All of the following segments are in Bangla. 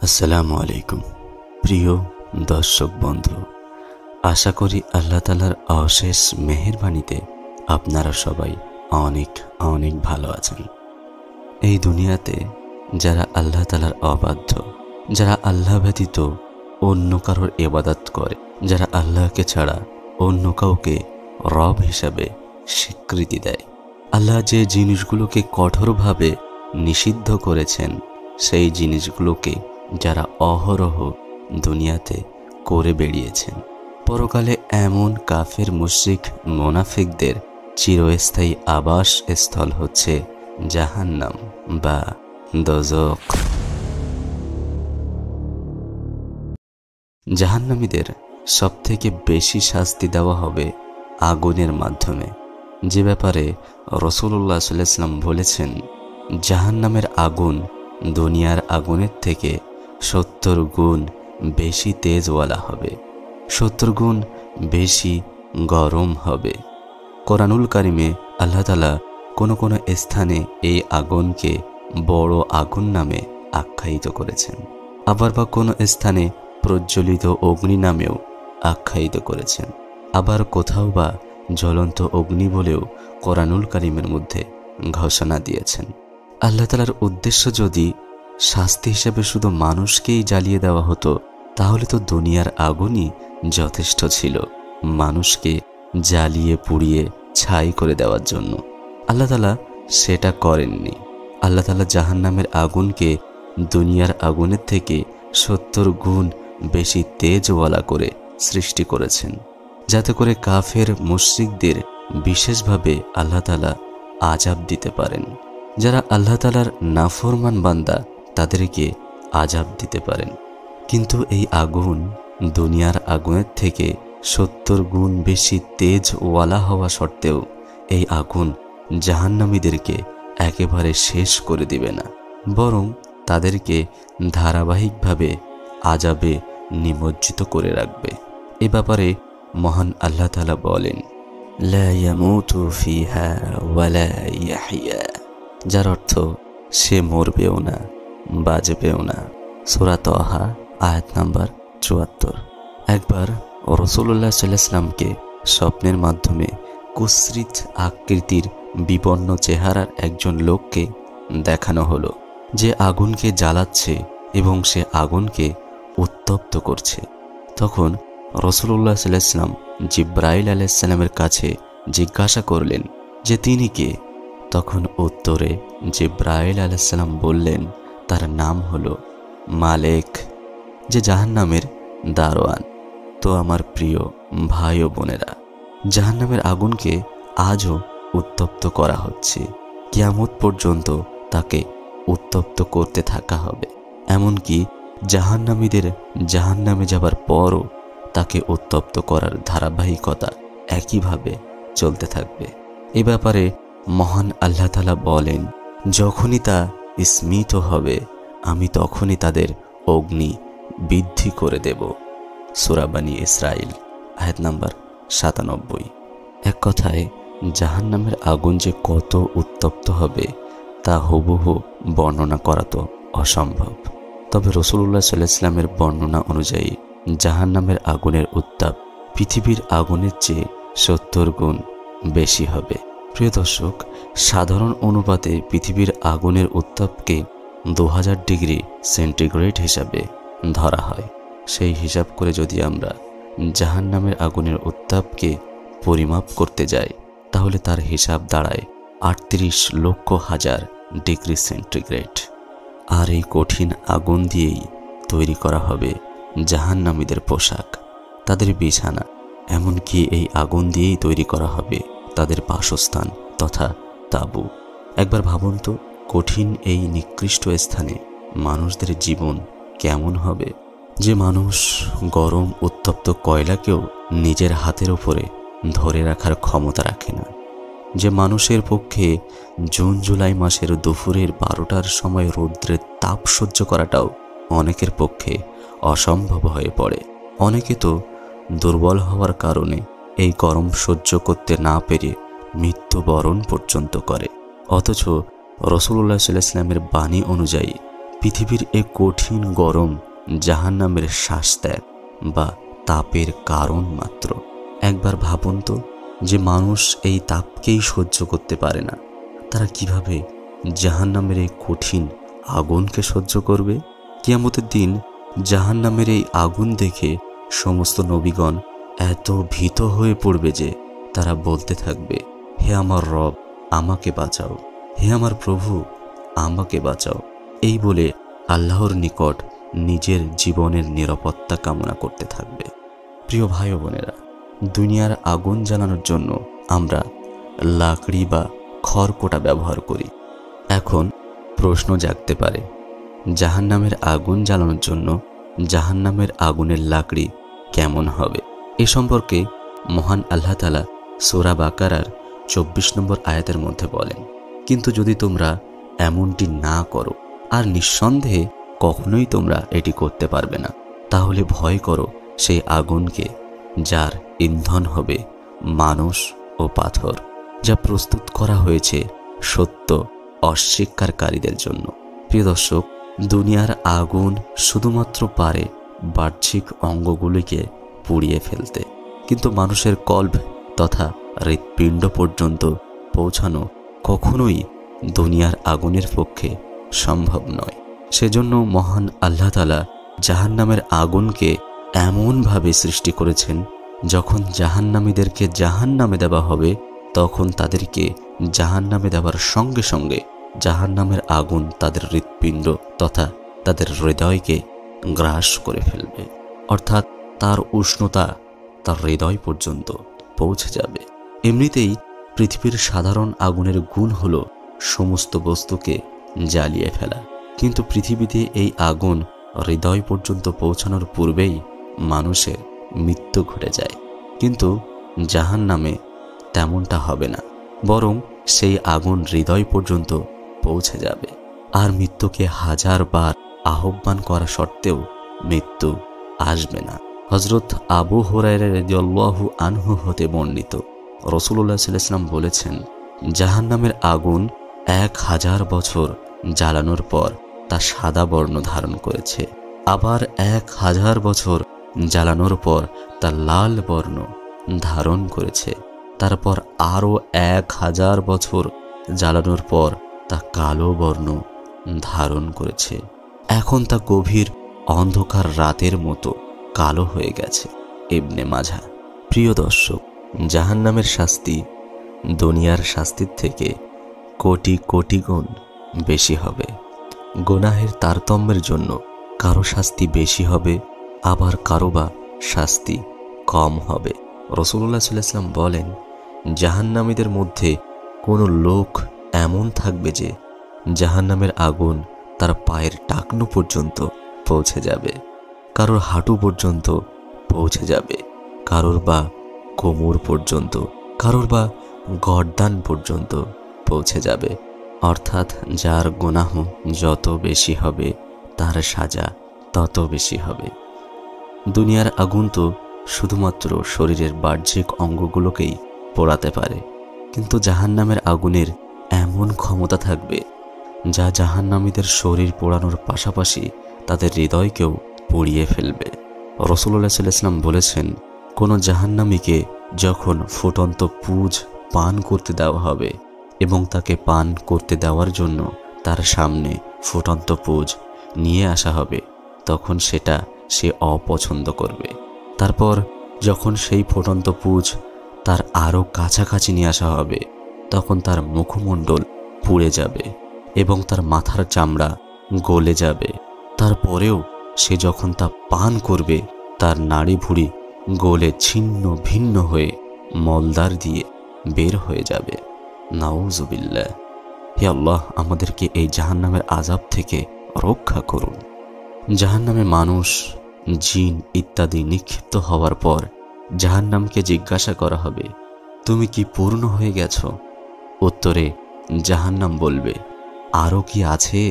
আসসালামু আলাইকুম প্রিয় দর্শক বন্ধু, আশা করি আল্লাহ তাআলার অশেষ মেহেরবানিতে আপনারা সবাই অনেক অনেক ভালো আছেন। এই দুনিয়াতে যারা আল্লাহ তাআলার অবাধ্য, যারা আল্লাহ ব্যতীত অন্য কারোর ইবাদত করে, যারা আল্লাহকে ছাড়া অন্য কাউকে রব হিসাবে স্বীকৃতি দেয়, আল্লাহ যে জিনিসগুলোকে কঠোরভাবে নিষিদ্ধ করেছেন সেই জিনিসগুলোকে যারা অহরহ দুনিয়াতে করে বেরিয়েছেন, পরকালে এমন কাফের মুশরিক মুনাফিকদের চিরস্থায়ী আবাস স্থল হচ্ছে জাহান্নাম বা দোজখ। জাহান্নামীদের সবথেকে বেশি শাস্তি দেওয়া হবে আগুনের মাধ্যমে, যে ব্যাপারে রাসূলুল্লাহ সাল্লাল্লাহু আলাইহি ওয়াসাল্লাম বলেছেন, জাহান্নামের আগুন দুনিয়ার আগুনের থেকে 70 গুণ বেশি তেজওয়ালা হবে, 70 গুণ বেশি গরম হবে। কোরআনুল কারিমে আল্লাহ তাআলা কোনো কোনো স্থানে এই আগুনকে বড় আগুন নামে আখ্যায়িত করেছেন, আবার বা কোনো স্থানে প্রজ্বলিত অগ্নি নামেও আখ্যায়িত করেছেন, আবার কোথাও বা জ্বলন্ত অগ্নি বলেও কোরআনুল কারিমের মধ্যে ঘোষণা দিয়েছেন। আল্লাহ তাআলার উদ্দেশ্য যদি শাস্তি হিসেবে শুধু মানুষকেই জ্বালিয়ে দেওয়া হতো, তাহলে তো দুনিয়ার আগুনই যথেষ্ট ছিল মানুষকে জ্বালিয়ে পুড়িয়ে ছাই করে দেওয়ার জন্য। আল্লাহ তাআলা সেটা করেননি। আল্লাহ তাআলা জাহান্নামের আগুনকে দুনিয়ার আগুনের থেকে 70 গুণ বেশি তেজওয়ালা করে সৃষ্টি করেছেন, যাতে করে কাফের মুশরিকদের বিশেষভাবে আল্লাহ তাআলা আযাব দিতে পারেন। যারা আল্লাহ তাআলার নাফরমান বান্দা তাদেরকে আযাব দিতে পারেন। কিন্তু এই আগুন দুনিয়ার আগুনের থেকে 70 গুণ বেশি তেজওয়ালা হওয়া সত্ত্বেও এই আগুন জাহান্নামীদেরকে একেবারে শেষ করে দিবে না, বরং তাদেরকে ধারাবাহিকভাবে আযাবে নিমজ্জিত করে রাখবে। এ ব্যাপারে মহান আল্লাহ তাআলা বলেন, লা ইয়ামুতু ফিহা ওয়ালা ইয়াহইয়া, যার অর্থ সে মরবেও না বাঁচবেও না। সূরা তাহা আয়াত নাম্বার ৭৪। একবার রাসূলুল্লাহ সাল্লাল্লাহু আলাইহি ওয়াসাল্লামকে স্বপ্নের মাধ্যমে কুৎসিত আকৃতির বিবর্ণ চেহারার একজন লোককে দেখানো হলো, যে আগুনকে জ্বালাচ্ছে এবং সে আগুনকে উত্তপ্ত করছে। তখন রাসূলুল্লাহ সাল্লাল্লাহু আলাইহি ওয়াসাল্লাম জিবরাইল আলাইহিস সালামের কাছে জিজ্ঞাসা করলেন যে তিনি কে? তখন উত্তরে জিবরাইল আলাইহিস সালাম বললেন, তার নাম হলো মালেক, যে জাহান্নামের দারোয়ান। তো আমার প্রিয় ভাই ও বোনেরা, জাহান্নামের আগুনকে আজও উত্তপ্ত করা হচ্ছে, কিয়ামত পর্যন্ত তাকে উত্তপ্ত করতে থাকা হবে। এমনকি জাহান্নামীদের জাহান্নামে যাবার পরও তাকে উত্তপ্ত করার ধারাবাহিকতা একইভাবে চলতে থাকবে। এ ব্যাপারে মহান আল্লাহ তাআলা বলেন, যখনই তা স্মিত হবে আমি তখনই তাদের অগ্নি বৃদ্ধি করে দেব। সূরা বনী ইসরাইল আয়াত নাম্বার ৯৭। এক কথায় জাহান্নামের আগুন যে কত উত্তপ্ত হবে তা হুবহু বর্ণনা করা তো অসম্ভব। তবে রাসূলুল্লাহ সাল্লাল্লাহু আলাইহি ওয়াসাল্লামের বর্ণনা অনুযায়ী জাহান্নামের আগুনের উত্তাপ পৃথিবীর আগুনের চেয়ে ৭০ গুণ বেশি হবে। প্রিয় দর্শক, সাধারণ অনুপাতে পৃথিবীর আগুনের উত্তাপকে ২০০০ ডিগ্রি সেন্টিগ্রেড হিসাবে ধরা হয়। সেই হিসাব করে যদি আমরা জাহান্নামের আগুনের উত্তাপকে পরিমাপ করতে যাই, তাহলে তার হিসাব দাঁড়ায় ৩৮,০০,০০০ ডিগ্রি সেন্টিগ্রেড। আর এই কঠিন আগুন দিয়েই তৈরি করা হবে জাহান্নামীদের পোশাক, তাদের বিছানা, এমনকি এই আগুন দিয়েই তৈরি করা হবে তাদের বাসস্থান তথা তাঁবু। একবার ভাবুন তো, কঠিন এই নিকৃষ্ট স্থানে মানুষদের জীবন কেমন হবে? যে মানুষ গরম উত্তপ্ত কয়লাকেও নিজের হাতের উপরে ধরে রাখার ক্ষমতা রাখে না, যে মানুষের পক্ষে জুন জুলাই মাসের দুপুরের ১২টার সময় রৌদ্রের তাপ সহ্য করাটাও অনেকের পক্ষে অসম্ভব হয়ে পড়ে। অনেকে তো দুর্বল হওয়ার কারণে এই গরম সহ্য করতে না পেরে মৃত্যুবরণ পর্যন্ত করে। অথচ রাসূলুল্লাহ সাল্লাল্লাহু আলাইহি ওয়াসাল্লামের বাণী অনুযায়ী পৃথিবীর এই কঠিন গরম জাহান্নামের শ্বাস ত্যাগ বা তাপের কারণ মাত্র। একবার ভাবুন তো, যে মানুষ এই তাপকেই সহ্য করতে পারে না, তারা কিভাবে জাহান্নামের এই কঠিন আগুনকে সহ্য করবে? কিয়ামতের দিন জাহান্নামের এই আগুন দেখে সমস্ত নবীগণ এত ভীত হয়ে পড়বে যে তারা বলতে থাকবে, হে আমার রব, আমাকে বাঁচাও, হে আমার প্রভু, আমাকে বাঁচাও। এই বলে আল্লাহর নিকট নিজের জীবনের নিরাপত্তা কামনা করতে থাকবে। প্রিয় ভাই ও বোনেরা, দুনিয়ার আগুন জ্বালানোর জন্য আমরা লাকড়ি বা খড়কোটা ব্যবহার করি। এখন প্রশ্ন জাগতে পারে, জাহান্নামের আগুন জ্বালানোর জন্য জাহান্নামের আগুনের লাকড়ি কেমন হবে? এ সম্পর্কে মহান আল্লাহ তাআলা সূরা বাকারার 24 নম্বর আয়াতের মধ্যে বলেন, কিন্তু যদি তোমরা এমনটি না করো, আর নিঃসন্দেহে কখনোই তোমরা এটি করতে পারবে না, তাহলে ভয় করো সেই আগুনকে যার ইন্ধন হবে মানুষ ও পাথর, যা প্রস্তুত করা হয়েছে সত্য অস্বীকারীদের জন্য। প্রিয় দর্শক, দুনিয়ার আগুন শুধুমাত্র পারে বাহ্যিক অঙ্গগুলিকে পুড়িয়ে ফেলতে, কিন্তু মানুষের কল্ব তথা হৃৎপিণ্ড পর্যন্ত পৌঁছানো কখনোই দুনিয়ার আগুনের পক্ষে সম্ভব নয়। সেজন্য মহান আল্লাহ তাআলা জাহান্নামের আগুনকে এমনভাবে সৃষ্টি করেছেন, যখন জাহান্নামীদেরকে জাহান্নামে দেওয়া হবে, তখন তাদেরকে জাহান্নামে দেওয়ার সঙ্গে সঙ্গে জাহান্নামের আগুন তাদের হৃৎপিণ্ড তথা তাদের হৃদয়কে গ্রাস করে ফেলবে, অর্থাৎ তার উষ্ণতা তার হৃদয় পর্যন্ত পৌঁছে যাবে। এমনিতেই পৃথিবীর সাধারণ আগুনের গুণ হলো সমস্ত বস্তুকে জ্বালিয়ে ফেলা, কিন্তু পৃথিবীতে এই আগুন হৃদয় পর্যন্ত পৌঁছানোর পূর্বেই মানুষের মৃত্যু ঘটে যায়। কিন্তু জাহান্নামে তেমনটা হবে না, বরং সেই আগুন হৃদয় পর্যন্ত পৌঁছে যাবে, আর মৃত্যুকে হাজারবার আহ্বান করা সত্ত্বেও মৃত্যু আসবে না। হযরত আবু হুরায়রা রাদিয়াল্লাহু আনহু হতে বর্ণিত, রাসূলুল্লাহ সাল্লাল্লাহু আলাইহি ওয়াসাল্লাম বলেছেন, জাহান্নামের আগুন 1000 বছর জ্বালানোর পর তা সাদা বর্ণ ধারণ করেছে, আবার 1000 বছর জ্বালানোর পর তা লাল বর্ণ ধারণ করেছে, তারপর আরও 1000 বছর জ্বালানোর পর তা কালো বর্ণ ধারণ করেছে। এখন তা গভীর অন্ধকার রাতের মতো কালো হয়ে গেছে। ইবনে মাজাহ। প্রিয় দর্শক, জাহান্নামের শাস্তি দুনিয়ার শাস্তির থেকে কোটি কোটি গুণ বেশি হবে। গুনাহের তারতম্যের জন্য কারো শাস্তি বেশি হবে, আবার কারো বা শাস্তি কম হবে। রাসূলুল্লাহ সাল্লাল্লাহু আলাইহি ওয়াসাল্লাম বলেন, জাহান্নামীদের মধ্যে কোনো লোক এমন থাকবে যে জাহান্নামের আগুন তার পায়ের টাকনু পর্যন্ত পৌঁছে যাবে, কারোর হাঁটু পর্যন্ত পৌঁছে যাবে, কারোর বা কোমর পর্যন্ত, কারোর বা গর্দান পর্যন্ত পৌঁছে যাবে। অর্থাৎ যার গুনাহ যত বেশি হবে তার সাজা তত বেশি হবে। দুনিয়ার আগুন তো শুধুমাত্র শরীরের বাহ্যিক অঙ্গগুলোকেই পোড়াতে পারে, কিন্তু জাহান্নামের আগুনের এমন ক্ষমতা থাকবে যা জাহান্নামীদের শরীর পোড়ানোর পাশাপাশি তাদের হৃদয়কেও পুড়িয়ে ফেলবে। রাসূলুল্লাহ সাল্লাল্লাহু আলাইহি ওয়াসাল্লাম বলেছেন, কোনো জাহান্নামীকে যখন ফুটন্ত পুঁজ পান করতে দেওয়া হবে এবং তাকে পান করতে দেওয়ার জন্য তার সামনে ফুটন্ত পুঁজ নিয়ে আসা হবে, তখন সেটা সে অপছন্দ করবে। তারপর যখন সেই ফুটন্ত পুঁজ তার আরও কাছাকাছি নিয়ে আসা হবে, তখন তার মুখমণ্ডল পুড়ে যাবে এবং তার মাথার চামড়া গলে যাবে। তারপরেও সে যখন তা পান করবে, তার নাড়ি ভুঁড়ি গলে ছিন্ন ভিন্ন হয়ে মলদার দিয়ে বের হয়ে যাবে। নাউজুবিল্লাহ। হে আল্লাহ, আমাদেরকে এই জাহান্নামের আযাব থেকে রক্ষা করুন। জাহান্নামে মানুষ, জিন ইত্যাদি নিক্ষিপ্ত হওয়ার পর জাহান্নামকে জিজ্ঞাসা করা হবে, তুমি কি পূর্ণ হয়ে গেছ? উত্তরে জাহান্নাম বলবে, আরও কি আছে?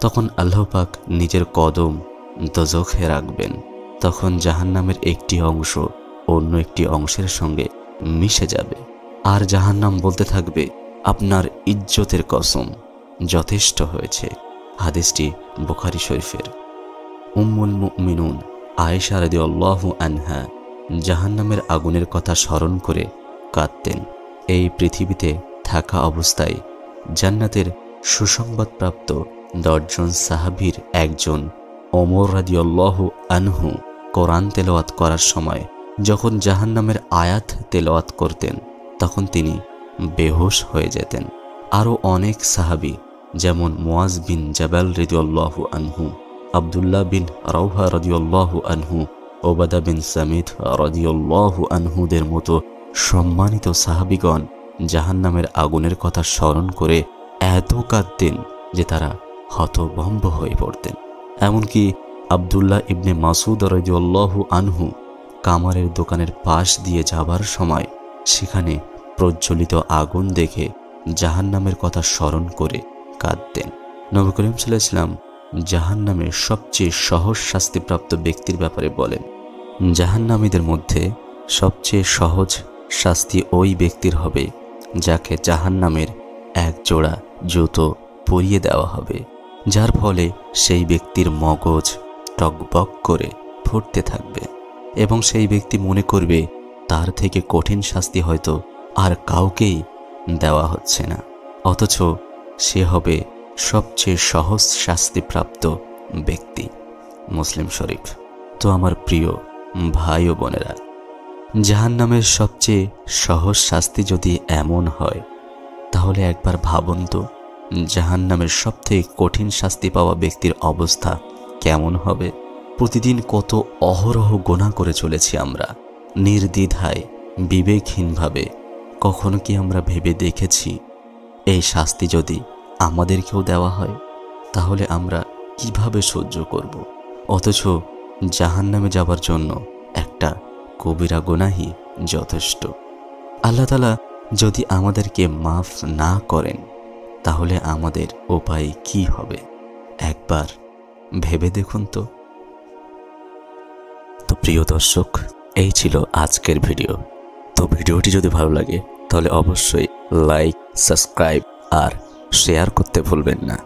তখন আল্লাহ পাক নিজের কদম দোজখে রাখবেন। তখন জাহান্নামের একটি অংশ অন্য একটি অংশের সঙ্গে মিশে যাবে, আর জাহান্নাম বলতে থাকবে, আপনার ইজ্জতের কসম, যথেষ্ট হয়েছে, হাদিসটি বুখারী শরীফের। উম্মুল মুমিনুন আয়েশা রাদিয়াল্লাহু আনহা জাহান্নামের আগুনের কথা স্মরণ করে কাঁদতেন। এই পৃথিবীতে থাকা অবস্থায় জান্নাতের সুসংবাদপ্রাপ্ত 10 জন সাহাবীর একজন ওমর রাদিয়াল্লাহু আনহু কোরআন তেলাওয়াত করার সময় যখন জাহান্নামের আয়াত তেলাওয়াত করতেন তখন তিনি বেহুশ হয়ে যেতেন। আরও অনেক সাহাবী যেমন মুয়াজ বিন জাবাল রাদিয়াল্লাহু আনহু, আব্দুল্লাহ বিন রাওহা রাদিয়াল্লাহু আনহু, ওবাদা বিন সামিত রাদিয়াল্লাহু আনহুদের মতো সম্মানিত সাহাবীগণ জাহান্নামের আগুনের কথা স্মরণ করে এত কাঁদতেন যে তারা হতভম্ব হয়ে পড়তেন। এমনকি আব্দুল্লাহ ইবনে মাসুদ রাদিয়াল্লাহু আনহু কামারের দোকানের পাশ দিয়ে যাবার সময় সেখানে প্রজ্বলিত আগুন দেখে জাহান্নামের কথা স্মরণ করে কাঁদতেন। নবী করিম সাল্লাল্লাহু আলাইহি ওয়াসাল্লাম জাহান্নামের সবচেয়ে সহজ শাস্তিপ্রাপ্ত ব্যক্তির ব্যাপারে বলেন, জাহান্নামীদের মধ্যে সবচেয়ে সহজ শাস্তি ওই ব্যক্তির হবে যাকে জাহান্নামের এক জোড়া জুতো পরিয়ে দেওয়া হবে, যার ফলে সেই ব্যক্তির মগজ টকবক করে ফুটতে থাকবে এবং সেই ব্যক্তি মনে করবে তার থেকে কঠিন শাস্তি হয়তো আর কাউকেই দেওয়া হচ্ছে না, অথচ সে হবে সবচেয়ে সহজ শাস্তিপ্রাপ্ত ব্যক্তি। মুসলিম শরীফ। তো আমার প্রিয় ভাই ও বোনেরা, জাহান্নামের সবচেয়ে সহজ শাস্তি যদি এমন হয় তাহলে একবার ভাবুন তো জাহান্নামের সবথেকে কঠিন শাস্তি পাওয়া ব্যক্তির অবস্থা কেমন হবে। প্রতিদিন কত অহরহ গুনাহ করে চলেছি আমরা নির্দ্বিধায় বিবেকহীনভাবে। কখনো কি আমরা ভেবে দেখেছি এই শাস্তি যদি আমাদেরকেও দেওয়া হয় তাহলে আমরা কিভাবে সহ্য করব? অথচ জাহান্নামে যাবার জন্য একটা কবিরা গুনাহই যথেষ্ট। আল্লাহ তাআলা যদি আমাদেরকে মাফ না করেন তাহলে আমাদের উপায় কি হবে একবার ভেবে দেখুন তো। তো প্রিয় দর্শক, এই ছিল আজকের ভিডিও। তো ভিডিওটি যদি ভালো লাগে তাহলে অবশ্যই লাইক, সাবস্ক্রাইব আর শেয়ার করতে ভুলবেন না।